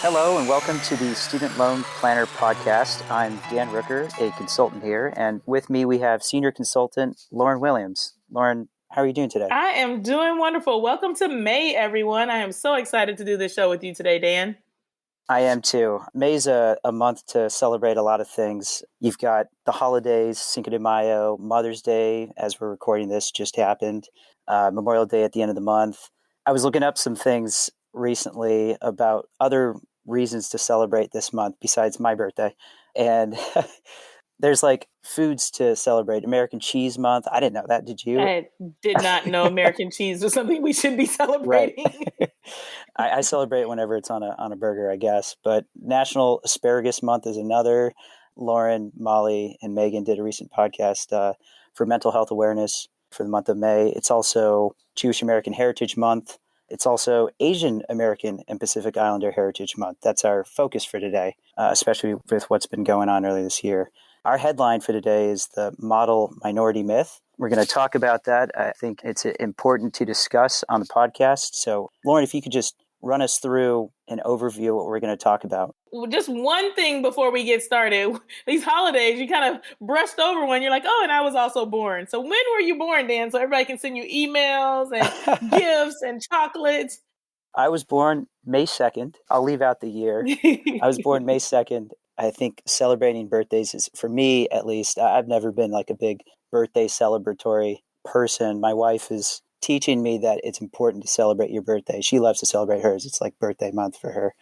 Hello and welcome to the Student Loan Planner Podcast. I'm Dan Rooker, a consultant here, and with me we have senior consultant Lauryn Williams. Lauryn, how are you doing today? I am doing wonderful. Welcome to May, everyone. I am so excited to do this show with you today, Dan. I am too. May's a month to celebrate a lot of things. You've got the holidays, Cinco de Mayo, Mother's Day, as we're recording this, just happened, Memorial Day at the end of the month. I was looking up some things recently about other reasons to celebrate this month besides my birthday. And there's like foods to celebrate. American Cheese Month. I didn't know that. Did you? I did not know American cheese was something we should be Right. celebrating. I celebrate whenever it's on a burger, I guess. But National Asparagus Month is another. Lauren, Molly, and Megan did a recent podcast for mental health awareness for the month of May. It's also Jewish American Heritage Month. It's also Asian American and Pacific Islander Heritage Month. That's our focus for today, especially with what's been going on earlier this year. Our headline for today is the model minority myth. We're going to talk about that. I think it's important to discuss on the podcast. So, Lauren, if you could just run us through an overview of what we're going to talk about. Just one thing before we get started. These holidays, you kind of brushed over when you're like, oh, and I was also born. So when were you born, Dan? So everybody can send you emails and gifts and chocolates. I was born May 2nd. I'll leave out the year. I was born May 2nd. I think celebrating birthdays is, for me at least, I've never been like a big birthday celebratory person. My wife is teaching me that it's important to celebrate your birthday. She loves to celebrate hers. It's like birthday month for her.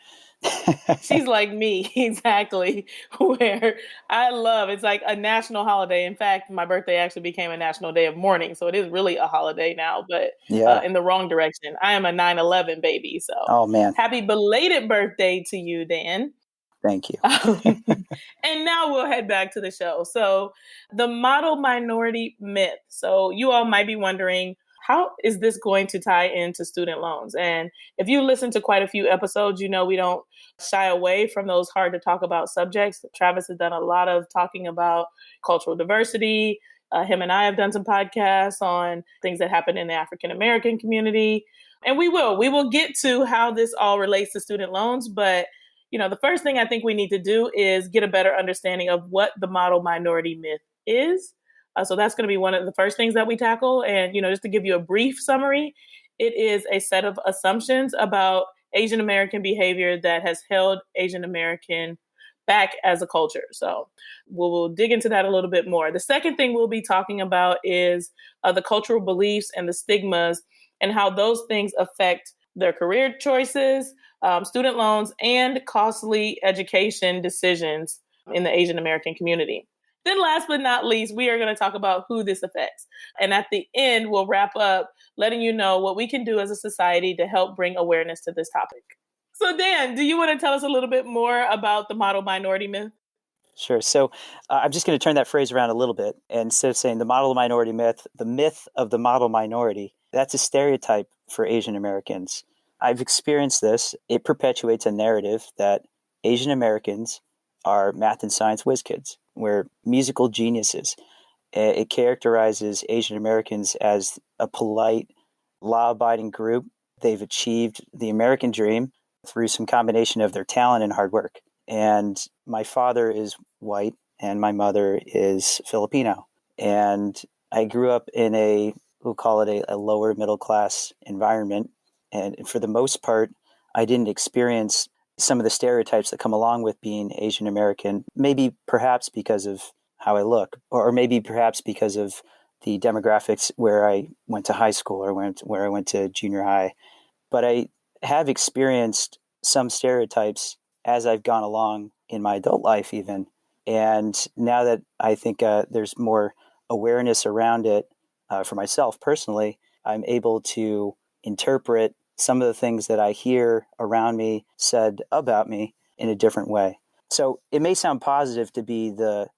She's like me, exactly, where I love, it's like a national holiday. In fact, my birthday actually became a national day of mourning. So it is really a holiday now, but in the wrong direction. I am a 9/11 baby. So oh, man. Happy belated birthday to you, Dan. Thank you. And now we'll head back to the show. So the model minority myth. So you all might be wondering, how is this going to tie into student loans? And if you listen to quite a few episodes, you know we don't shy away from those hard to talk about subjects. Travis has done a lot of talking about cultural diversity. Him and I have done some podcasts on things that happen in the African American community. And we will get to how this all relates to student loans. But the first thing I think we need to do is get a better understanding of what the model minority myth is. So that's going to be one of the first things that we tackle. And, just to give you a brief summary, it is a set of assumptions about Asian American behavior that has held Asian American back as a culture. So we'll dig into that a little bit more. The second thing we'll be talking about is the cultural beliefs and the stigmas and how those things affect their career choices, student loans, and costly education decisions in the Asian American community. Then last but not least, we are going to talk about who this affects. And at the end, we'll wrap up letting you know what we can do as a society to help bring awareness to this topic. So Dan, do you want to tell us a little bit more about the model minority myth? Sure. So I'm just going to turn that phrase around a little bit. And instead of saying the model minority myth, the myth of the model minority, that's a stereotype for Asian Americans. I've experienced this. It perpetuates a narrative that Asian Americans are math and science whiz kids. We're musical geniuses. It characterizes Asian Americans as a polite, law-abiding group. They've achieved the American dream through some combination of their talent and hard work. And my father is white and my mother is Filipino. And I grew up in we'll call it a lower middle class environment. And for the most part, I didn't experience some of the stereotypes that come along with being Asian American, maybe perhaps because of how I look, or maybe perhaps because of the demographics where I went to high school or where I went to junior high. But I have experienced some stereotypes as I've gone along in my adult life even. And now that I think there's more awareness around it for myself personally, I'm able to interpret some of the things that I hear around me said about me in a different way. So it may sound positive to be the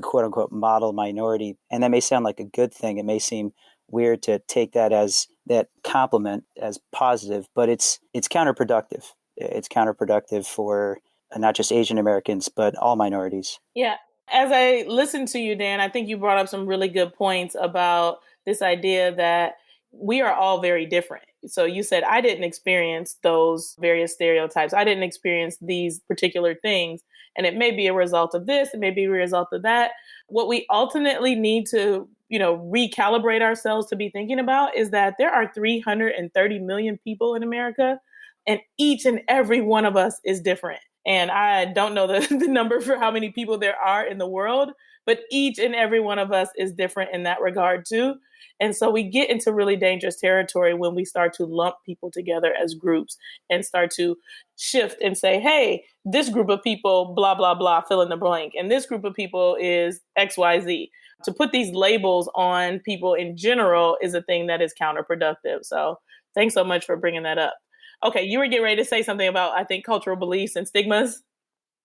quote unquote model minority, and that may sound like a good thing. It may seem weird to take that as that compliment as positive, but it's counterproductive. It's counterproductive for not just Asian Americans, but all minorities. Yeah. As I listened to you, Dan, I think you brought up some really good points about this idea that we are all very different. So you said, I didn't experience those various stereotypes. I didn't experience these particular things. And it may be a result of this, it may be a result of that. What we ultimately need to, recalibrate ourselves to be thinking about is that there are 330 million people in America, and each and every one of us is different. And I don't know the number for how many people there are in the world, but each and every one of us is different in that regard too. And so we get into really dangerous territory when we start to lump people together as groups and start to shift and say, hey, this group of people, blah, blah, blah, fill in the blank. And this group of people is XYZ. To put these labels on people in general is a thing that is counterproductive. So thanks so much for bringing that up. Okay, you were getting ready to say something about, I think, cultural beliefs and stigmas.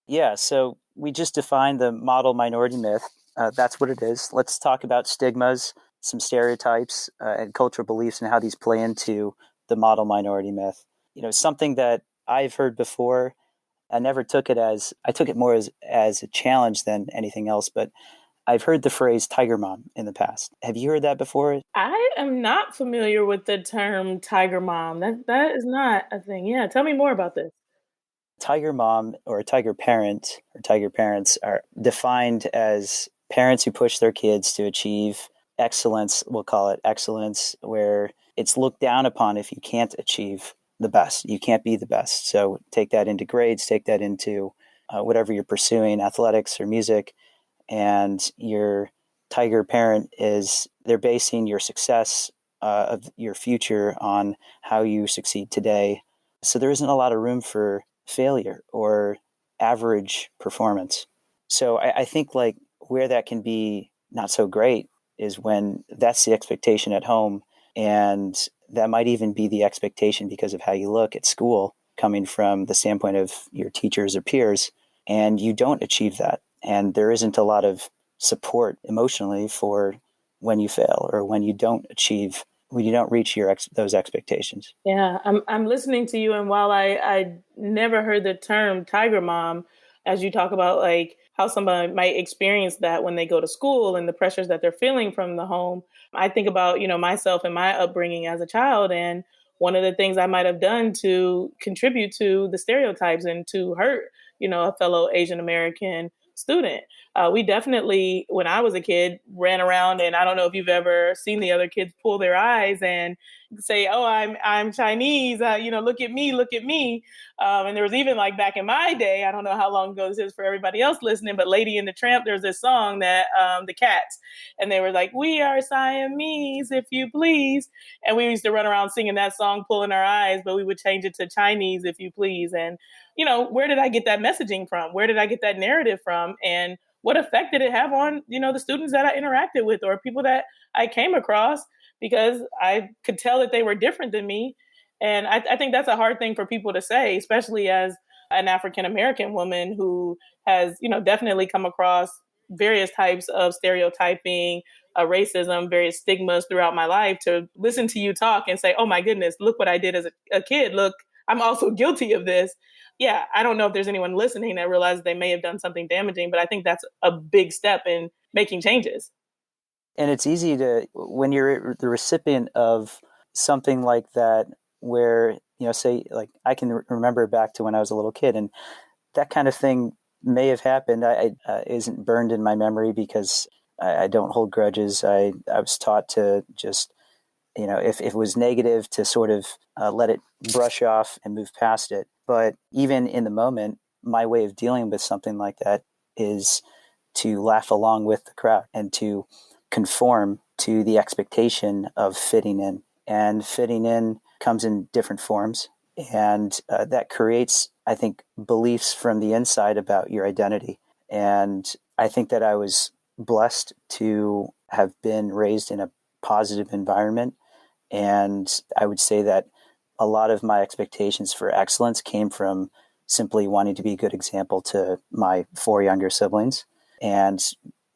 Yeah, so we just defined the model minority myth. That's what it is. Let's talk about stigmas, some stereotypes, and cultural beliefs and how these play into the model minority myth. Something that I've heard before, I took it more as a challenge than anything else, but I've heard the phrase tiger mom in the past. Have you heard that before? I am not familiar with the term tiger mom. That is not a thing. Yeah, tell me more about this. Tiger mom or tiger parent or tiger parents are defined as parents who push their kids to achieve excellence. We'll call it excellence, where it's looked down upon if you can't achieve the best. You can't be the best. So take that into grades, take that into whatever you're pursuing, athletics or music. And your tiger parent they're basing your success of your future on how you succeed today. So there isn't a lot of room for failure or average performance. So I think like where that can be not so great is when that's the expectation at home, and that might even be the expectation because of how you look at school, coming from the standpoint of your teachers or peers, and you don't achieve that. And there isn't a lot of support emotionally for when you fail or when you don't reach those expectations. Yeah, I'm listening to you, and while I never heard the term tiger mom, as you talk about like how somebody might experience that when they go to school and the pressures that they're feeling from the home, I think about myself and my upbringing as a child, and one of the things I might have done to contribute to the stereotypes and to hurt a fellow Asian American student. We definitely, when I was a kid, ran around, and I don't know if you've ever seen the other kids pull their eyes and say, "Oh, I'm Chinese," look at me, look at me. And there was even like back in my day, I don't know how long ago this is for everybody else listening, but Lady and the Tramp, there's this song that the Cats, and they were like, "We are Siamese, if you please," and we used to run around singing that song, pulling our eyes, but we would change it to Chinese, if you please, and where did I get that messaging from? Where did I get that narrative from? And what effect did it have on, the students that I interacted with or people that I came across? Because I could tell that they were different than me. And I think that's a hard thing for people to say, especially as an African American woman who has, definitely come across various types of stereotyping, racism, various stigmas throughout my life. To listen to you talk and say, oh my goodness, look what I did as a kid. Look, I'm also guilty of this. Yeah, I don't know if there's anyone listening that realizes they may have done something damaging, but I think that's a big step in making changes. And it's easy when you're the recipient of something like that, where, say, like I can remember back to when I was a little kid, and that kind of thing may have happened. I isn't burned in my memory because I don't hold grudges. I was taught to just, if it was negative, to sort of let it brush off and move past it. But even in the moment, my way of dealing with something like that is to laugh along with the crowd and to conform to the expectation of fitting in. And fitting in comes in different forms. And that creates, I think, beliefs from the inside about your identity. And I think that I was blessed to have been raised in a positive environment. And I would say that a lot of my expectations for excellence came from simply wanting to be a good example to my 4 younger siblings, and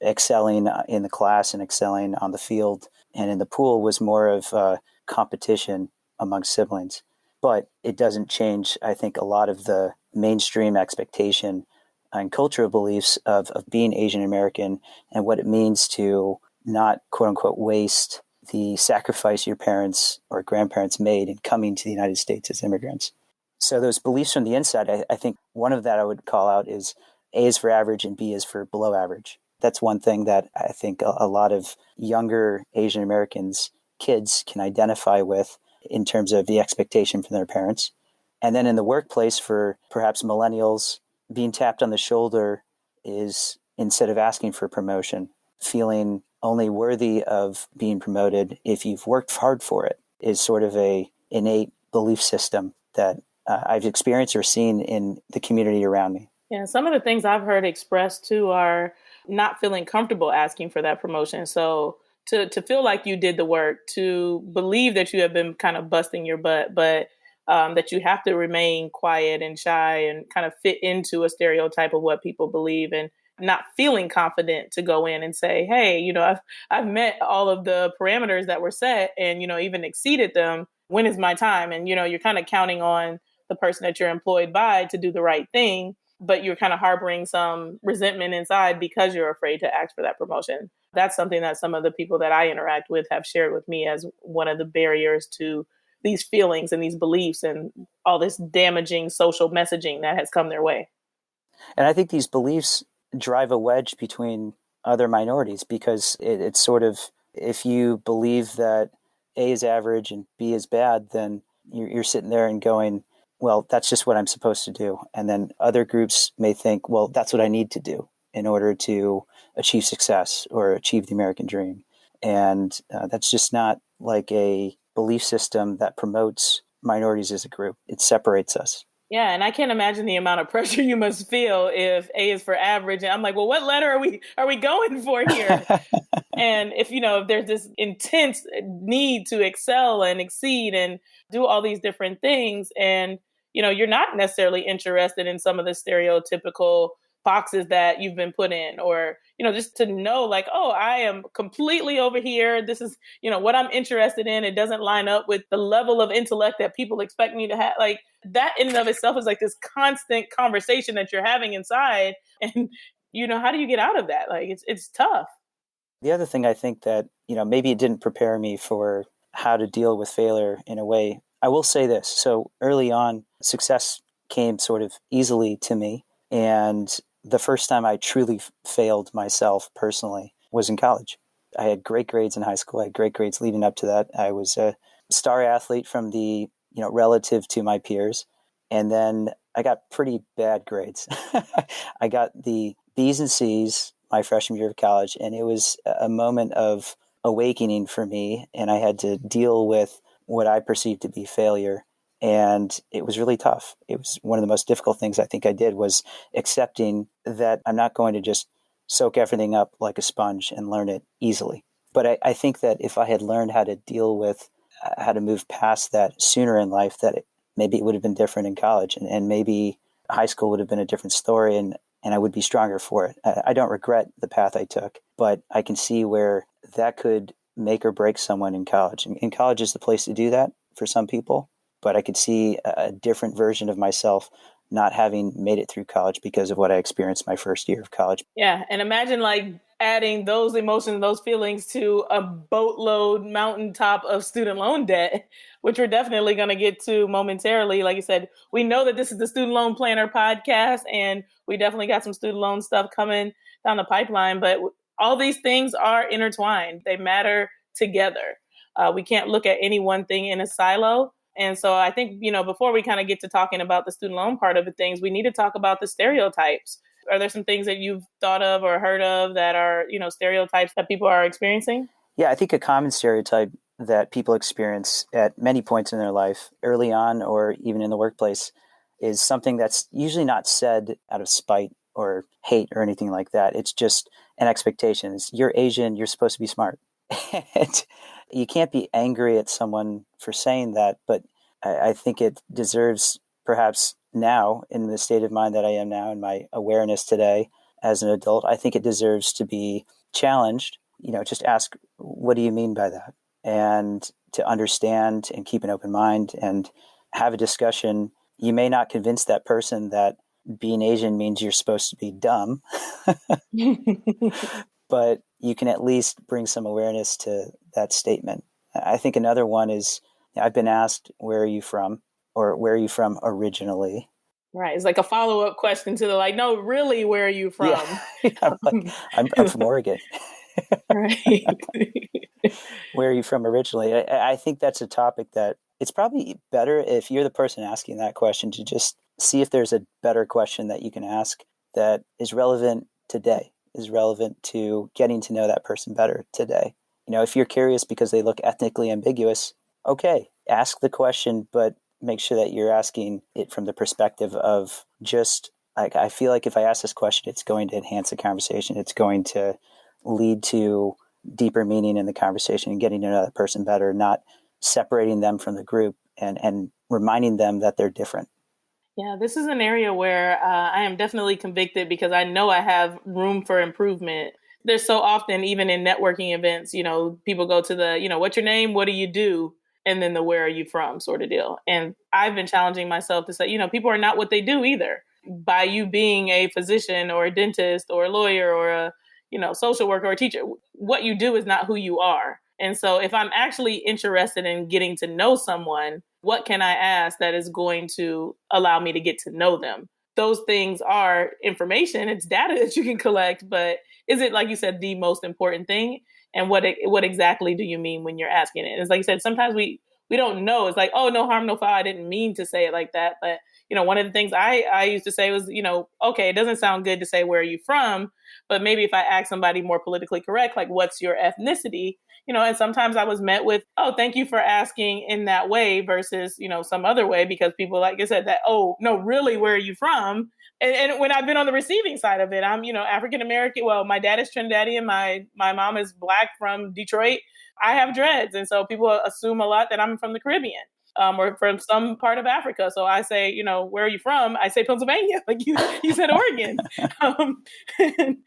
excelling in the class and excelling on the field and in the pool was more of a competition among siblings. But it doesn't change, I think, a lot of the mainstream expectation and cultural beliefs of being Asian American and what it means to not, quote unquote, waste the sacrifice your parents or grandparents made in coming to the United States as immigrants. So those beliefs from the inside, I think one of that I would call out is A is for average and B is for below average. That's one thing that I think a lot of younger Asian Americans, kids, can identify with in terms of the expectation from their parents. And then in the workplace for perhaps millennials, being tapped on the shoulder is, instead of asking for promotion, feeling only worthy of being promoted if you've worked hard for it, is sort of a innate belief system that I've experienced or seen in the community around me. Yeah, some of the things I've heard expressed too are not feeling comfortable asking for that promotion. So to feel like you did the work, to believe that you have been kind of busting your butt, but that you have to remain quiet and shy and kind of fit into a stereotype of what people believe, and not feeling confident to go in and say, hey, I've met all of the parameters that were set and, even exceeded them. When is my time? And, you're kind of counting on the person that you're employed by to do the right thing, but you're kind of harboring some resentment inside because you're afraid to ask for that promotion. That's something that some of the people that I interact with have shared with me as one of the barriers to these feelings and these beliefs and all this damaging social messaging that has come their way. And I think these beliefs drive a wedge between other minorities, because it's sort of, if you believe that A is average and B is bad, then you're sitting there and going, well, that's just what I'm supposed to do. And then other groups may think, well, that's what I need to do in order to achieve success or achieve the American dream. And that's just not like a belief system that promotes minorities as a group. It separates us. Yeah, and I can't imagine the amount of pressure you must feel if A is for average. And I'm like, well, what letter are we going for here? And if there's this intense need to excel and exceed and do all these different things, and you're not necessarily interested in some of the stereotypical boxes that you've been put in, or just to know, like, oh, I am completely over here, this is what I'm interested in, it doesn't line up with the level of intellect that people expect me to have. Like, that in and of itself is like this constant conversation that you're having inside, and how do you get out of that? Like, it's tough. The other thing I think that maybe it didn't prepare me for how to deal with failure in a way. I will say this. So early on, success came sort of easily to me. And the first time I truly failed myself personally was in college. I had great grades in high school. I had great grades leading up to that. I was a star athlete from the, relative to my peers. And then I got pretty bad grades. I got the B's and C's my freshman year of college. And it was a moment of awakening for me. And I had to deal with what I perceived to be failure. And it was really tough. It was one of the most difficult things I think I did, was accepting that I'm not going to just soak everything up like a sponge and learn it easily. But I think that if I had learned how to deal with, how to move past that sooner in life, that maybe it would have been different in college, and maybe high school would have been a different story, and I would be stronger for it. I don't regret the path I took, but I can see where that could make or break someone in college. And college is the place to do that for some people. But I could see a different version of myself not having made it through college because of what I experienced my first year of college. Yeah. And imagine like adding those emotions, those feelings to a boatload mountaintop of student loan debt, which we're definitely going to get to momentarily. Like you said, we know that this is the Student Loan Planner podcast, and we definitely got some student loan stuff coming down the pipeline. But all these things are intertwined. They matter together. We can't look at any one thing in a silo. And so I think, before we kind of get to talking about the student loan part of the things, we need to talk about the stereotypes. Are there some things that you've thought of or heard of that are, stereotypes that people are experiencing? Yeah, I think a common stereotype that people experience at many points in their life, early on or even in the workplace, is something that's usually not said out of spite or hate or anything like that. It's just an expectation. It's, you're Asian, you're supposed to be smart. And you can't be angry at someone for saying that, but I think it deserves, perhaps now, in the state of mind that I am now, in my awareness today as an adult, I think it deserves to be challenged. Just ask, what do you mean by that? And to understand and keep an open mind and have a discussion. You may not convince that person that being Asian means you're supposed to be dumb, but you can at least bring some awareness to that statement. I think another one is, I've been asked, where are you from? Or where are you from originally? Right. It's like a follow-up question to the like, no, really, where are you Yeah. from? I'm like, I'm from Oregon. Right. Where are you from originally? I think that's a topic that it's probably better if you're the person asking that question to just see if there's a better question that you can ask that is relevant today, is relevant to getting to know that person better today. If you're curious because they look ethnically ambiguous, okay, ask the question, but make sure that you're asking it from the perspective of just, like, I feel like if I ask this question, it's going to enhance the conversation. It's going to lead to deeper meaning in the conversation and getting to know that person better, not separating them from the group and reminding them that they're different. Yeah, this is an area where I am definitely convicted because I know I have room for improvement. There's so often, even in networking events, people go to the, what's your name? What do you do? And then the where are you from sort of deal. And I've been challenging myself to say, people are not what they do either. By you being a physician or a dentist or a lawyer or a, social worker or a teacher, what you do is not who you are. And so if I'm actually interested in getting to know someone, what can I ask that is going to allow me to get to know them? Those things are information. It's data that you can collect, but is it, like you said, the most important thing? And what exactly do you mean when you're asking it? And it's like you said, sometimes we don't know. It's like, oh, no harm, no foul. I didn't mean to say it like that. But, one of the things I used to say was, okay, it doesn't sound good to say, where are you from? But maybe if I ask somebody more politically correct, like, what's your ethnicity? And sometimes I was met with, oh, thank you for asking in that way versus, some other way, because people, like I said, that, oh, no, really, where are you from? And when I've been on the receiving side of it, I'm, African-American. Well, my dad is Trinidadian. My mom is Black from Detroit. I have dreads. And so people assume a lot that I'm from the Caribbean. Or from some part of Africa. So I say, where are you from? I say Pennsylvania. Like you said Oregon. Um, and,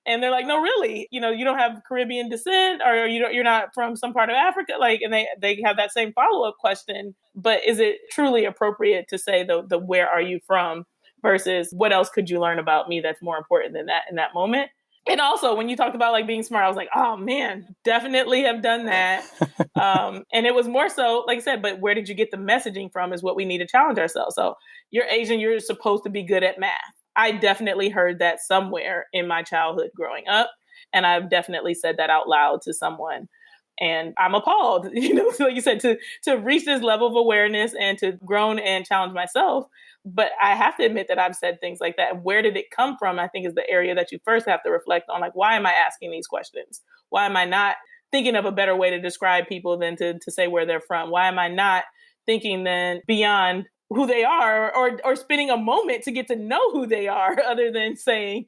and they're like, no, really, you don't have Caribbean descent, or you're not from some part of Africa. Like, and they have that same follow-up question, but is it truly appropriate to say the where are you from versus what else could you learn about me that's more important than that in that moment? And also, when you talked about like being smart, I was like, oh man, definitely have done that. And it was more so, like I said, but where did you get the messaging from is what we need to challenge ourselves. So you're Asian, you're supposed to be good at math. I definitely heard that somewhere in my childhood growing up. And I've definitely said that out loud to someone. And I'm appalled, so like you said, to reach this level of awareness and to grown and challenge myself. But I have to admit that I've said things like that. And where did it come from? I think is the area that you first have to reflect on. Like, why am I asking these questions? Why am I not thinking of a better way to describe people than to say where they're from? Why am I not thinking then beyond who they are, or spending a moment to get to know who they are, other than saying,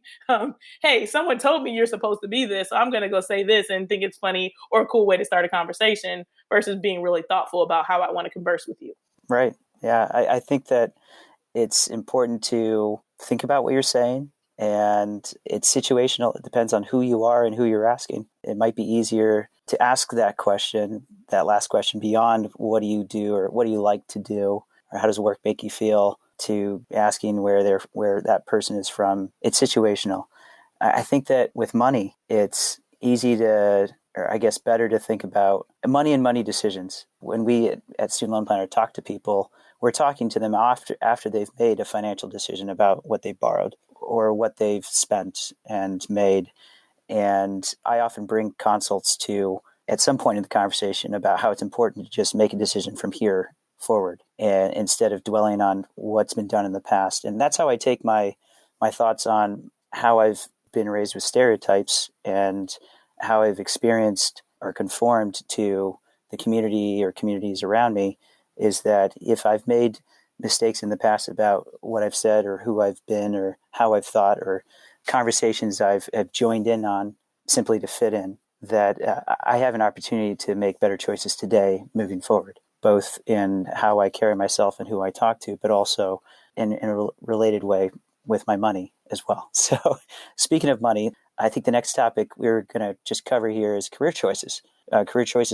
hey, someone told me you're supposed to be this, so I'm going to go say this and think it's funny or a cool way to start a conversation, versus being really thoughtful about how I want to converse with you. Right. Yeah. I think that it's important to think about what you're saying, and it's situational. It depends on who you are and who you're asking. It might be easier to ask that question, that last question, beyond what do you do or what do you like to do or how does work make you feel, to asking where that person is from. It's situational. I think that with money, it's easy to, or I guess better to think about money and money decisions. When we at Student Loan Planner talk to people, we're talking to them after they've made a financial decision about what they borrowed or what they've spent and made. And I often bring consults to, at some point in the conversation, about how it's important to just make a decision from here forward, and instead of dwelling on what's been done in the past. And that's how I take my thoughts on how I've been raised with stereotypes and how I've experienced or conformed to the community or communities around me, is that if I've made mistakes in the past about what I've said or who I've been or how I've thought or conversations I've joined in on simply to fit in, that I have an opportunity to make better choices today moving forward, both in how I carry myself and who I talk to, but also in a related way with my money as well. So speaking of money, I think the next topic we're going to just cover here is career choices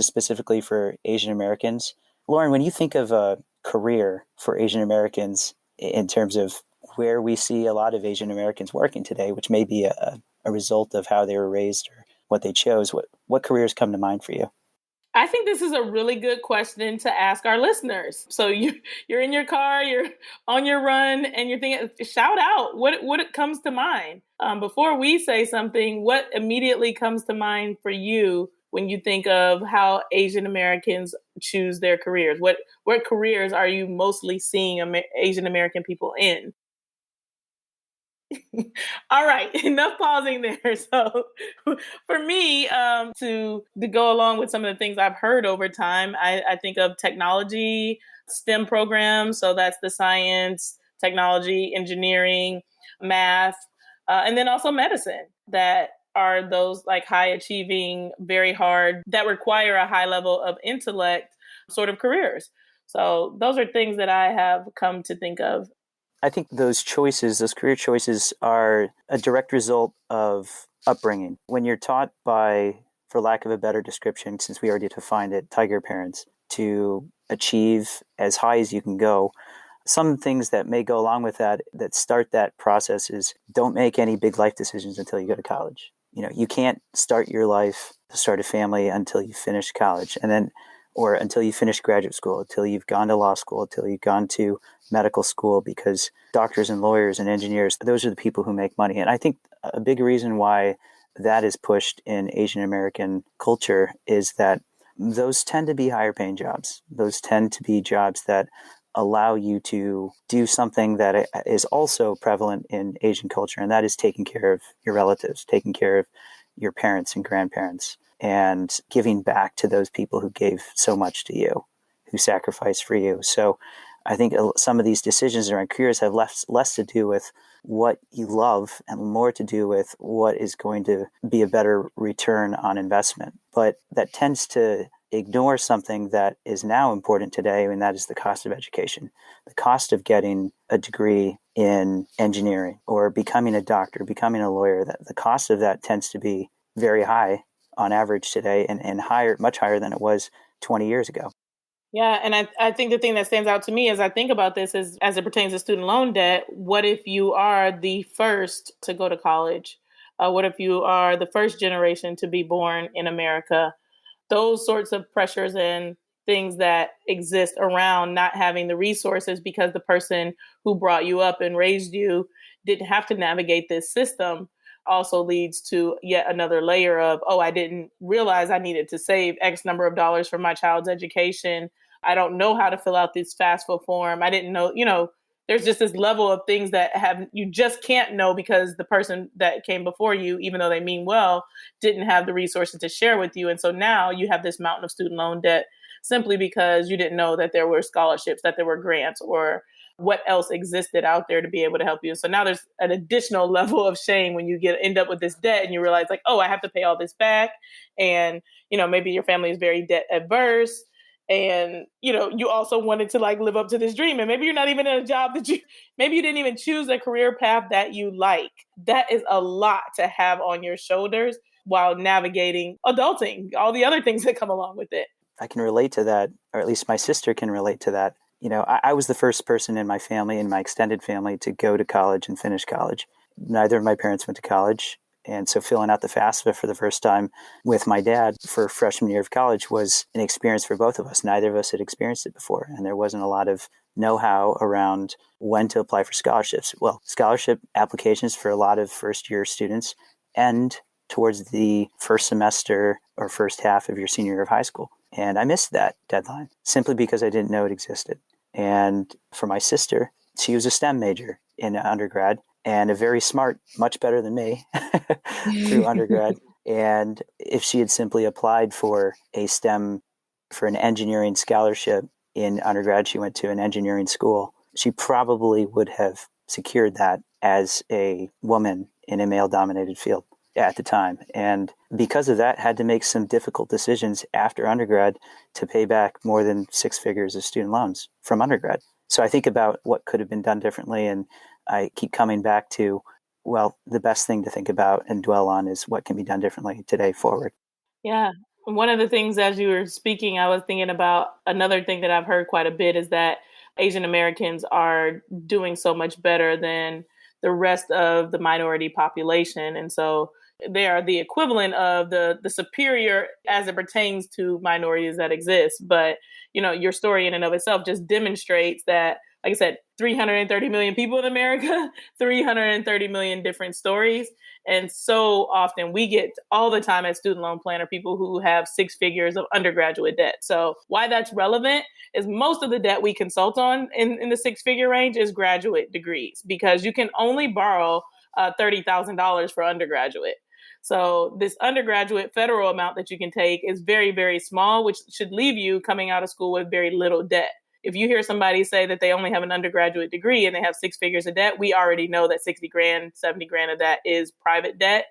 specifically for Asian Americans. Lauryn, when you think of a career for Asian Americans in terms of where we see a lot of Asian Americans working today, which may be a result of how they were raised or what they chose, what careers come to mind for you? I think this is a really good question to ask our listeners. So you're in your car, you're on your run, and you're thinking, shout out what comes to mind. Before we say something, what immediately comes to mind for you when you think of how Asian Americans choose their careers? What careers are you mostly seeing Asian American people in? All right, enough pausing there. So, for me, to go along with some of the things I've heard over time, I think of technology, STEM programs. So that's the science, technology, engineering, math, and then also medicine. That are those like high achieving, very hard, that require a high level of intellect sort of careers. So those are things that I have come to think of. I think those choices, those career choices, are a direct result of upbringing. When you're taught by, for lack of a better description, since we already defined it, tiger parents, to achieve as high as you can go, some things that may go along with that start that process is don't make any big life decisions until you go to college. You can't start your life, start a family until you finish college, and then, or until you finish graduate school, until you've gone to law school, until you've gone to medical school, because doctors and lawyers and engineers, those are the people who make money. And I think a big reason why that is pushed in Asian American culture is that those tend to be higher paying jobs. Those tend to be jobs that allow you to do something that is also prevalent in Asian culture, and that is taking care of your relatives, taking care of your parents and grandparents, and giving back to those people who gave so much to you, who sacrificed for you. So I think some of these decisions around careers have less to do with what you love and more to do with what is going to be a better return on investment. But that tends to ignore something that is now important today, and that is the cost of education. The cost of getting a degree in engineering or becoming a doctor, becoming a lawyer, the cost of that tends to be very high on average today, and higher, much higher than it was 20 years ago. Yeah, and I think the thing that stands out to me as I think about this is, as it pertains to student loan debt, what if you are the first to go to college? What if you are the first generation to be born in America? Those sorts of pressures and things that exist around not having the resources because the person who brought you up and raised you didn't have to navigate this system also leads to yet another layer of, oh, I didn't realize I needed to save X number of dollars for my child's education. I don't know how to fill out this FAFSA form. I didn't know, there's just this level of things that you just can't know because the person that came before you, even though they mean well, didn't have the resources to share with you. And so now you have this mountain of student loan debt simply because you didn't know that there were scholarships, that there were grants, or what else existed out there to be able to help you. So now there's an additional level of shame when you end up with this debt and you realize like, oh, I have to pay all this back. And, maybe your family is very debt adverse. And, you also wanted to like live up to this dream. And maybe you're not even in a job maybe you didn't even choose a career path that you like. That is a lot to have on your shoulders while navigating adulting, all the other things that come along with it. I can relate to that, or at least my sister can relate to that. I was the first person in my family, in my extended family, to go to college and finish college. Neither of my parents went to college. And so filling out the FAFSA for the first time with my dad for freshman year of college was an experience for both of us. Neither of us had experienced it before. And there wasn't a lot of know-how around when to apply for scholarships. Well, scholarship applications for a lot of first-year students end towards the first semester or first half of your senior year of high school. And I missed that deadline simply because I didn't know it existed. And for my sister, she was a STEM major in undergrad and a very smart, much better than me through undergrad. And if she had simply applied for for an engineering scholarship in undergrad, she went to an engineering school, she probably would have secured that as a woman in a male-dominated field at the time. And because of that, had to make some difficult decisions after undergrad to pay back more than six figures of student loans from undergrad. So I think about what could have been done differently, and I keep coming back to, well, the best thing to think about and dwell on is what can be done differently today forward. Yeah. One of the things as you were speaking, I was thinking about another thing that I've heard quite a bit is that Asian Americans are doing so much better than the rest of the minority population. And so They are the equivalent of the superior as it pertains to minorities that exist. But, your story in and of itself just demonstrates that, like I said, 330 million people in America, 330 million different stories. And so often we get all the time as student loan planner people who have six figures of undergraduate debt. So why that's relevant is most of the debt we consult on in the six-figure range is graduate degrees, because you can only borrow $30,000 for undergraduate. So this undergraduate federal amount that you can take is very, very small, which should leave you coming out of school with very little debt. If you hear somebody say that they only have an undergraduate degree and they have six figures of debt, we already know that 60 grand, 70 grand of that is private debt.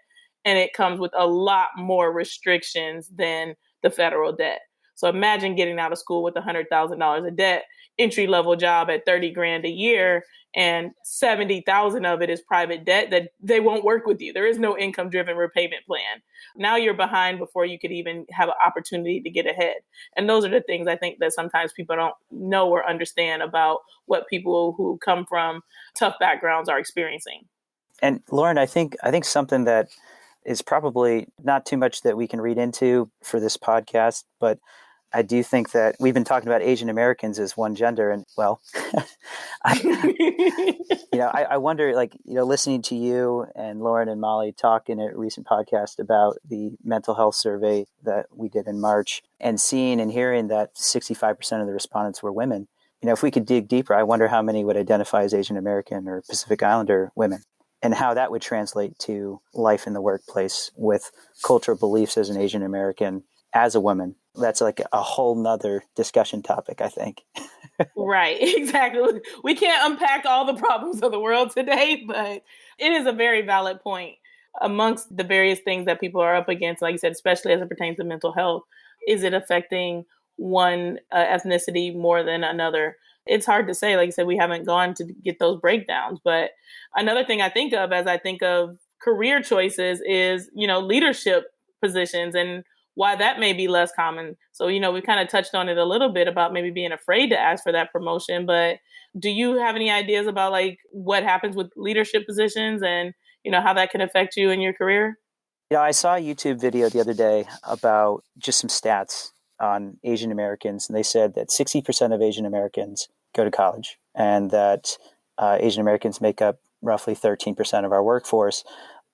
And it comes with a lot more restrictions than the federal debt. So imagine getting out of school with $100,000 of debt, entry level job at 30 grand a year, and 70,000 of it is private debt that they won't work with you. There is no income driven repayment plan. Now you're behind before you could even have an opportunity to get ahead. And those are the things I think that sometimes people don't know or understand about what people who come from tough backgrounds are experiencing. And Lauryn, I think something that is probably not too much that we can read into for this podcast, but I do think that we've been talking about Asian Americans as one gender, and well, I wonder, listening to you and Lauryn and Molly talk in a recent podcast about the mental health survey that we did in March, and seeing and hearing that 65% of the respondents were women. If we could dig deeper, I wonder how many would identify as Asian American or Pacific Islander women, and how that would translate to life in the workplace with cultural beliefs as an Asian American, as a woman. That's like a whole nother discussion topic, I think. Right, exactly. We can't unpack all the problems of the world today, but it is a very valid point. Amongst the various things that people are up against, like you said, especially as it pertains to mental health, is it affecting one ethnicity more than another? It's hard to say. Like you said, we haven't gone to get those breakdowns. But another thing I think of as I think of career choices is, leadership positions and why that may be less common. So, we kind of touched on it a little bit about maybe being afraid to ask for that promotion. But do you have any ideas about what happens with leadership positions and, how that can affect you in your career? I saw a YouTube video the other day about just some stats on Asian Americans, and they said that 60% of Asian Americans go to college, and that Asian Americans make up roughly 13% of our workforce,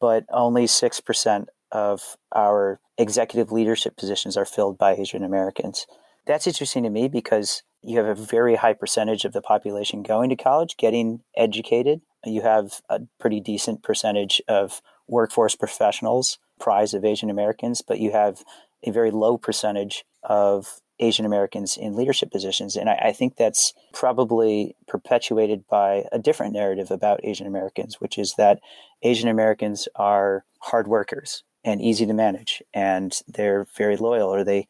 but only 6% of our executive leadership positions are filled by Asian Americans. That's interesting to me because you have a very high percentage of the population going to college, getting educated. You have a pretty decent percentage of workforce professionals, prize of Asian Americans, but you have a very low percentage of Asian Americans in leadership positions. And I think that's probably perpetuated by a different narrative about Asian Americans, which is that Asian Americans are hard workers and easy to manage, and they're very loyal, or they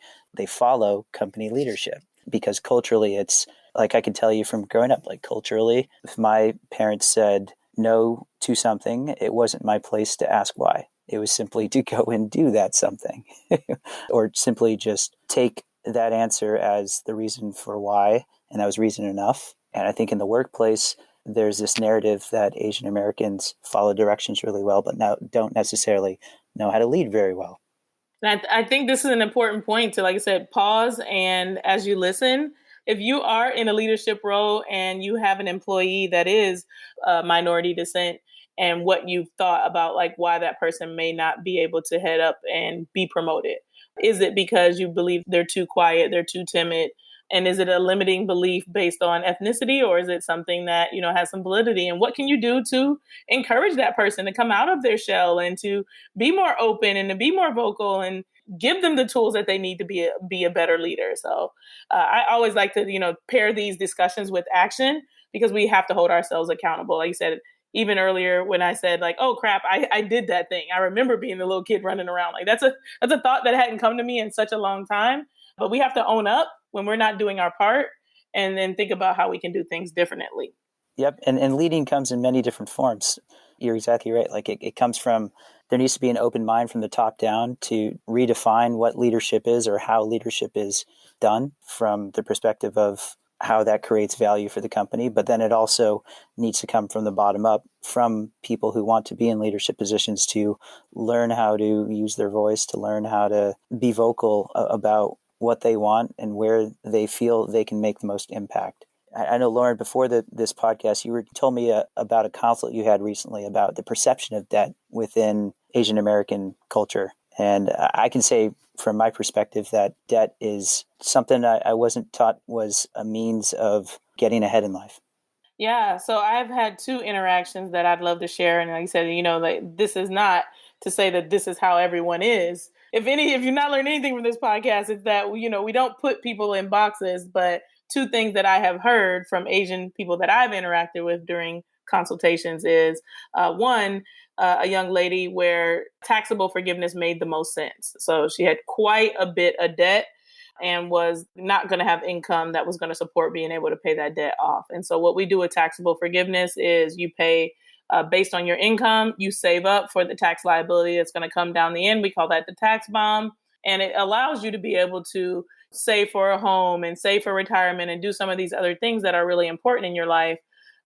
follow company leadership. Because culturally, it's like, I can tell you from growing up, culturally, if my parents said no to something, it wasn't my place to ask why. It was simply to go and do that something, or simply just take that answer as the reason for why, and that was reason enough. And I think in the workplace, there's this narrative that Asian Americans follow directions really well, but now don't necessarily know how to lead very well. I think this is an important point to, like I said, pause. And as you listen, if you are in a leadership role and you have an employee that is minority descent, and what you've thought about why that person may not be able to head up and be promoted. Is it because you believe they're too quiet, they're too timid? And is it a limiting belief based on ethnicity, or is it something that, has some validity? And what can you do to encourage that person to come out of their shell and to be more open and to be more vocal and give them the tools that they need to be a better leader? So I always like to, pair these discussions with action, because we have to hold ourselves accountable. Like you said, even earlier when I said oh crap, I did that thing. I remember being the little kid running around. That's a thought that hadn't come to me in such a long time. But we have to own up when we're not doing our part, and then think about how we can do things differently. Yep. And leading comes in many different forms. You're exactly right. It comes from, there needs to be an open mind from the top down to redefine what leadership is or how leadership is done from the perspective of how that creates value for the company. But then it also needs to come from the bottom up, from people who want to be in leadership positions, to learn how to use their voice, to learn how to be vocal about what they want and where they feel they can make the most impact. I know, Lauren, before this podcast, you told me about a consult you had recently about the perception of debt within Asian American culture. And I can say from my perspective that debt is something I wasn't taught was a means of getting ahead in life. Yeah, so I've had two interactions that I'd love to share. And like you said, like, this is not to say that this is how everyone is. If you're not learning anything from this podcast, it's that, we don't put people in boxes. But two things that I have heard from Asian people that I've interacted with during consultations is one, a young lady where taxable forgiveness made the most sense. So she had quite a bit of debt and was not going to have income that was going to support being able to pay that debt off. And so what we do with taxable forgiveness is you pay based on your income, you save up for the tax liability that's going to come down the end. We call that the tax bomb. And it allows you to be able to save for a home and save for retirement and do some of these other things that are really important in your life.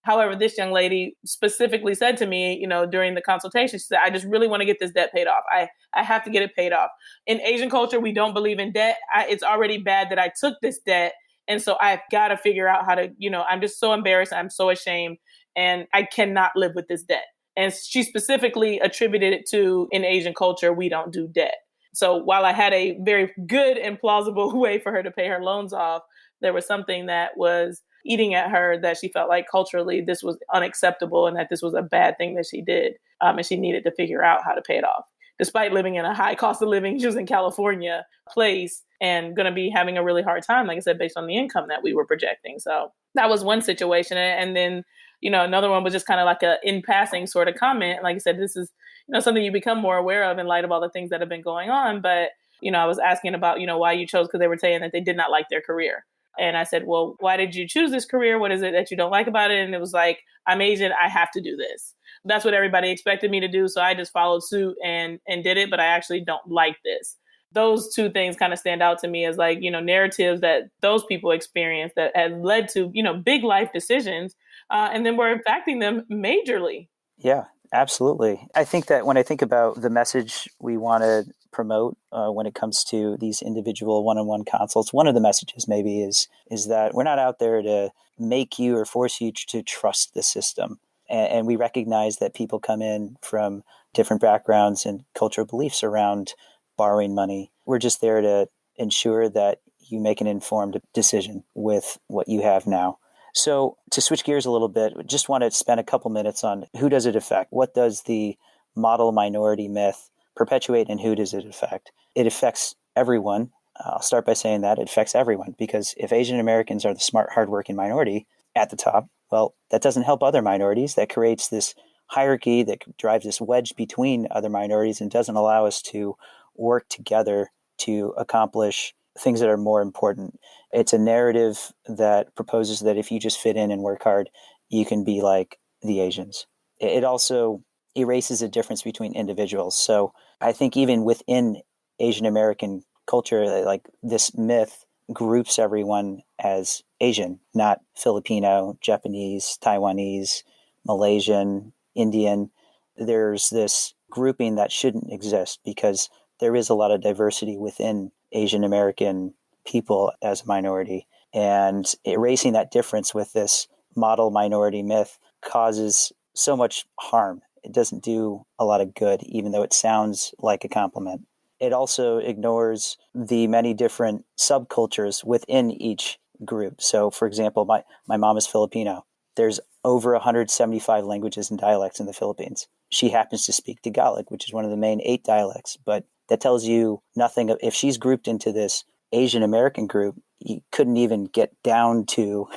However, this young lady specifically said to me, during the consultation, she said, I just really want to get this debt paid off. I have to get it paid off. In Asian culture, we don't believe in debt. It's already bad that I took this debt. And so I've got to figure out how to, I'm just so embarrassed. I'm so ashamed and I cannot live with this debt. And she specifically attributed it to, in Asian culture, we don't do debt. So while I had a very good and plausible way for her to pay her loans off, there was something that was eating at her that she felt like culturally this was unacceptable and that this was a bad thing that she did. And she needed to figure out how to pay it off. Despite living in a high cost of living, she was in California place and going to be having a really hard time, like I said, based on the income that we were projecting. So that was one situation. And then, another one was just kind of like a in passing sort of comment. Like I said, this is, something you become more aware of in light of all the things that have been going on. But, I was asking about, why you chose, because they were saying that they did not like their career. And I said, well, why did you choose this career? What is it that you don't like about it? And it was like, I'm Asian. I have to do this. That's what everybody expected me to do. So I just followed suit and did it. But I actually don't like this. Those two things kind of stand out to me as like, narratives that those people experienced that had led to, big life decisions. And then were impacting them majorly. Yeah, absolutely. I think that when I think about the message we want to promote when it comes to these individual one-on-one consults, one of the messages maybe is that we're not out there to make you or force you to trust the system. And we recognize that people come in from different backgrounds and cultural beliefs around borrowing money. We're just there to ensure that you make an informed decision with what you have now. So to switch gears a little bit, just want to spend a couple minutes on who does it affect? What does the model minority myth perpetuate and who does it affect? It affects everyone. I'll start by saying that it affects everyone, because if Asian Americans are the smart, hardworking minority at the top, well, that doesn't help other minorities. That creates this hierarchy that drives this wedge between other minorities and doesn't allow us to work together to accomplish things that are more important. It's a narrative that proposes that if you just fit in and work hard, you can be like the Asians. It also erases a difference between individuals. So I think even within Asian American culture, like this myth groups everyone as Asian, not Filipino, Japanese, Taiwanese, Malaysian, Indian. There's this grouping that shouldn't exist because there is a lot of diversity within Asian American people as a minority. And erasing that difference with this model minority myth causes so much harm. It doesn't do a lot of good, even though it sounds like a compliment. It also ignores the many different subcultures within each group. So, for example, my mom is Filipino. There's over 175 languages and dialects in the Philippines. She happens to speak Tagalog, which is one of the main 8 dialects, but that tells you nothing. If she's grouped into this Asian American group, you couldn't even get down to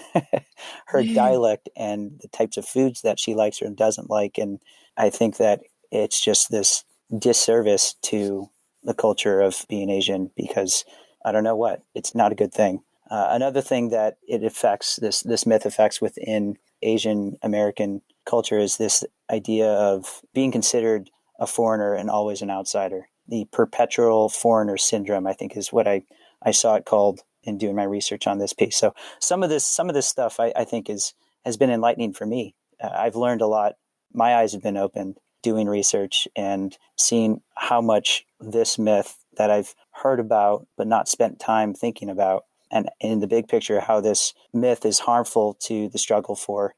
her dialect and the types of foods that she likes or doesn't like. And I think that it's just this disservice to the culture of being Asian, because I don't know what, it's not a good thing. Another thing that it affects, this myth affects within Asian American culture, is this idea of being considered a foreigner and always an outsider. The perpetual foreigner syndrome, I think, is what I saw it called in doing my research on this piece. So some of this stuff I think has been enlightening for me. I've learned a lot. My eyes have been opened doing research and seeing how much this myth that I've heard about but not spent time thinking about, and in the big picture, how this myth is harmful to the struggle for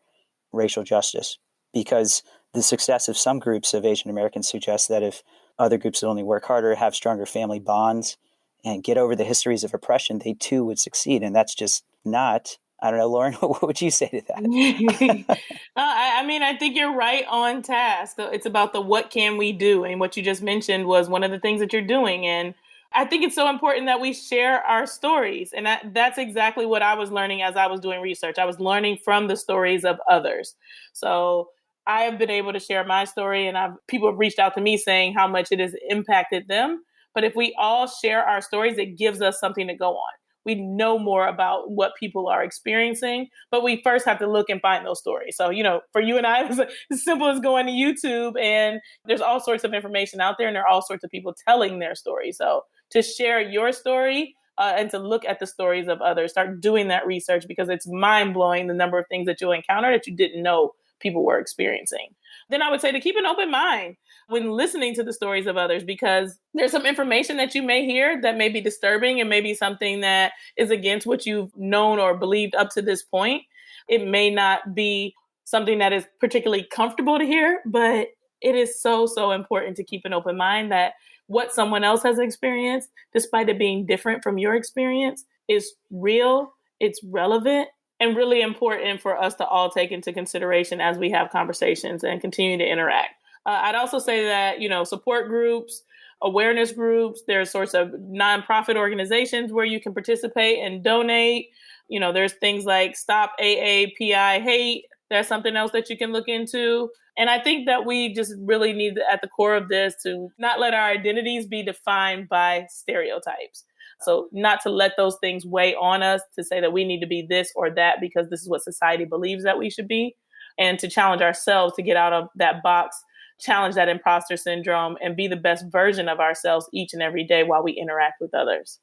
racial justice. Because the success of some groups of Asian Americans suggests that if other groups would only work harder, have stronger family bonds, and get over the histories of oppression, they too would succeed. And that's just not. I don't know, Lauren, what would you say to that? I think you're right on task. It's about the what can we do? And what you just mentioned was one of the things that you're doing. And I think it's so important that we share our stories. And that's exactly what I was learning as I was doing research. I was learning from the stories of others. So I have been able to share my story, and people have reached out to me saying how much it has impacted them. But if we all share our stories, it gives us something to go on. We know more about what people are experiencing, but we first have to look and find those stories. So, for you and I, it was as simple as going to YouTube, and there's all sorts of information out there, and there are all sorts of people telling their story. So to share your story and to look at the stories of others, start doing that research, because it's mind-blowing the number of things that you'll encounter that you didn't know people were experiencing. Then I would say to keep an open mind when listening to the stories of others, because there's some information that you may hear that may be disturbing and maybe something that is against what you've known or believed up to this point. It may not be something that is particularly comfortable to hear, but it is so, so important to keep an open mind that what someone else has experienced, despite it being different from your experience, is real, it's relevant, and really important for us to all take into consideration as we have conversations and continue to interact. I'd also say that, support groups, awareness groups, there's sorts of nonprofit organizations where you can participate and donate. There's things like Stop AAPI Hate. That's something else that you can look into. And I think that we just really need at the core of this to not let our identities be defined by stereotypes. So not to let those things weigh on us to say that we need to be this or that because this is what society believes that we should be, and to challenge ourselves to get out of that box, challenge that imposter syndrome, and be the best version of ourselves each and every day while we interact with others.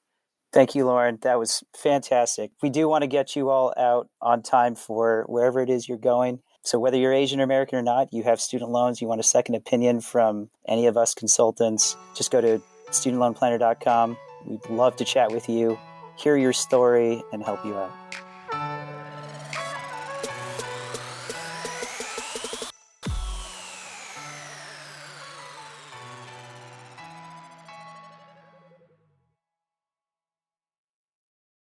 Thank you, Lauren. That was fantastic. We do want to get you all out on time for wherever it is you're going. So whether you're Asian American or not, you have student loans, you want a second opinion from any of us consultants, just go to studentloanplanner.com. We'd love to chat with you, hear your story, and help you out.